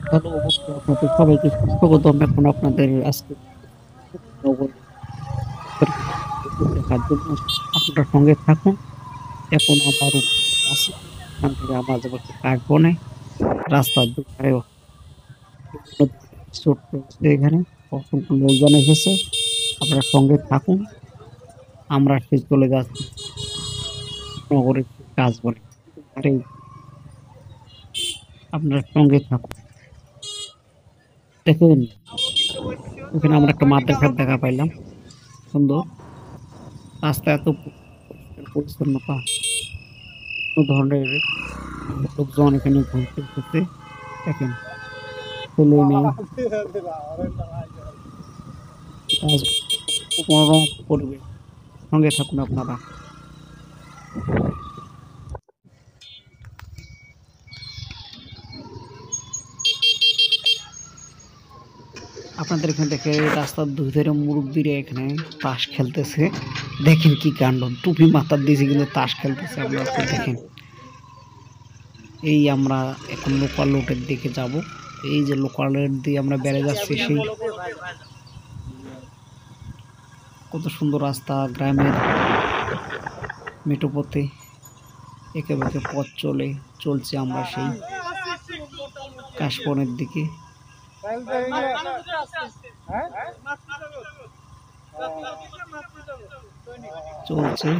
Hello বন্ধু, আপনাদের সবাইকে সুস্বাগতম। এখন আপনাদের আজকে নগর দেখার জন্য আপনারা সঙ্গে থাকুন। এখন আমরা রূপনগরে আছি। এখান থেকে আমরা যাবো একটু কাশবনে। রাস্তার দুধারে বিভিন্ন ধরনের রিসোর্ট রয়েছে এখানে। অসংখ্য লোকজন এসেছে। আপনারা সঙ্গে থাকুন। আমরা সেই চলে যাচ্ছি নগরের কাশবনে। আরে আপনারা সঙ্গে থাকুন। দেখুন, ওখানে আমরা একটা মাদ্রাসার দেখা পাইলাম। সুন্দর রাস্তা, এত পরিষ্কার পরিচ্ছন্নতা। কোনো ধরনের লোকজন এখানে ঘুরতে এসেছে। দেখেন, ছেলে মেয়ে গাছ, মনোরম পরিবেশ। সঙ্গে থাকুন আপনারা। আপনাদের এখানে দেখে রাস্তার দুই ধারে মুরব্বীরা এখানে তাস খেলতেছে। দেখেন কি কাণ্ড, টুপি মাথার দিয়েছে কিন্তু তাস খেলতেছে। আপনারা তো দেখেন। এই আমরা এখন লোকাল রোডের দিকে যাব। এই যে লোকাল রোড দিয়ে আমরা বেড়ে যাচ্ছি, সেই কত সুন্দর রাস্তা, গ্রামের মেঠো পথে একে বেঁকে পথ চলছে আমরা সেই কাশবনের দিকে। চলছে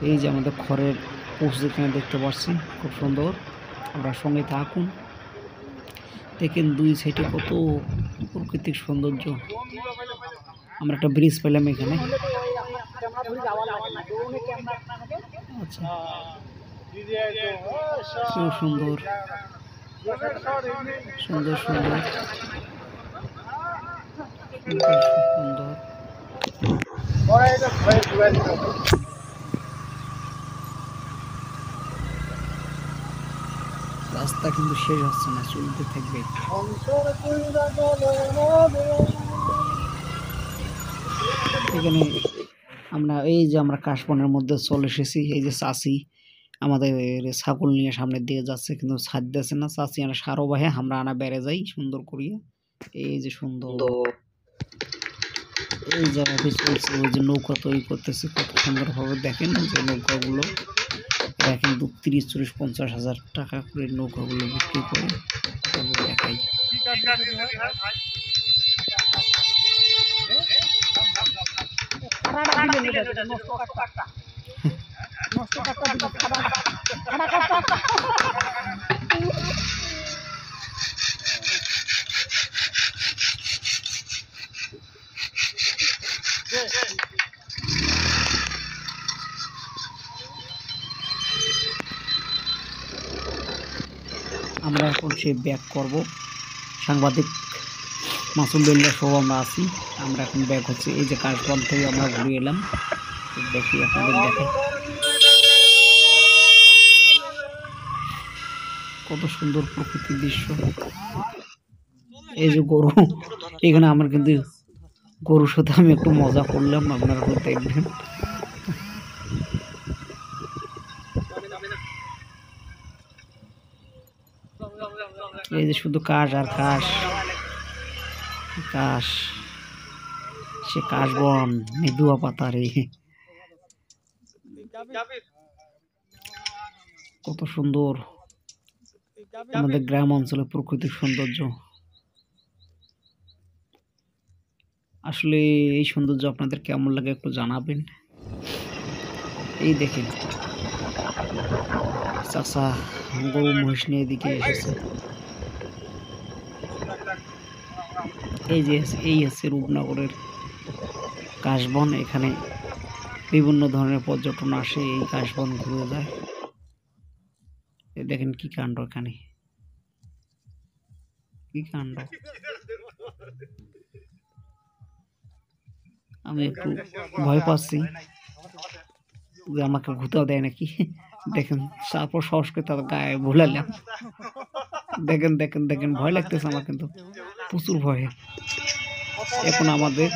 এই যে আমাদের খড়ের পোস্ট এখানে দেখতে পাচ্ছি, খুব সুন্দর। আমরা সঙ্গে থাকুন। দেখেন দুই সাইডে কত প্রাকৃতিক সৌন্দর্য। আমরা একটা ব্রিজ পেলাম এখানে। আচ্ছা, খুব সুন্দর সুন্দর সুন্দর সুন্দর। রাস্তা কিন্তু শেষ হচ্ছে না, চলতে থাকবে। এখানে আমরা এই যে আমরা কাশবনের মধ্যে চলে এসেছি। এই যে চাষি আমাদের ছাগল নিয়ে সামনের দিকে যাচ্ছে, কিন্তু ছাড় দিচ্ছে না। চাষি আনা সারো বাহে, আমরা আনা বেড়ে যাই সুন্দর করিয়া। এই যে সুন্দর এই জায়গাটি চলছে। ওই যে নৌকা তৈরি করতেছে কত সুন্দরভাবে। দেখেন যে নৌকাগুলো, দেখেন 30, 40, 50 হাজার টাকা করে নৌকাগুলো বিক্রি করে। দেখাই আমরা এখন সে ব্যাক করব। সাংবাদিক মাসুম বেল্লা সহ আমরা আছি। আমরা এখন ব্যাক হচ্ছে। এই যে কাশবন থেকে আমরা ঘুরে এলাম। দেখি আপনাদের দেখে কত সুন্দর প্রকৃতির দৃশ্য। এই যে গরু, এখানে আমার কিন্তু গরুর সাথে আমি একটু মজা করলাম, আপনারা দেখবেন। এই যে শুধু কাশ আর কাশ, কাশ, সে কাশবন মেদুয়া পাতারে। কত সুন্দর আমাদের গ্রাম অঞ্চলের প্রাকৃতিক সৌন্দর্য। আসলে এই সৌন্দর্য আপনাদের কেমন লাগে একটু জানাবেন। এই দেখেন চাচা গরু মহিষ নিয়ে এদিকে এসেছে। এই যে এই হচ্ছে রূপনগরের কাশবন। এখানে বিভিন্ন ধরনের পর্যটন আসে, এই কাশবন ঘুরে যায়। দেখেন কি কাণ্ড, এখানে কি কাণ্ড। আমি একটু ভয় পাচ্ছি যে আমাকে ভূতাও দেয় নাকি। দেখেন তারপর সাহস করে তার গায়ে ভুলালাম। দেখেন দেখেন দেখেন, ভয় লাগতেছে আমার, কিন্তু প্রচুর ভয়। এখন আমাদের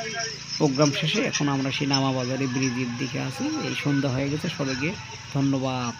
প্রোগ্রাম শেষে এখন আমরা সেই নামা বাজারে ব্রিজের দিকে আছি। এই সন্ধ্যা হয়ে গেছে। সবাইকে ধন্যবাদ।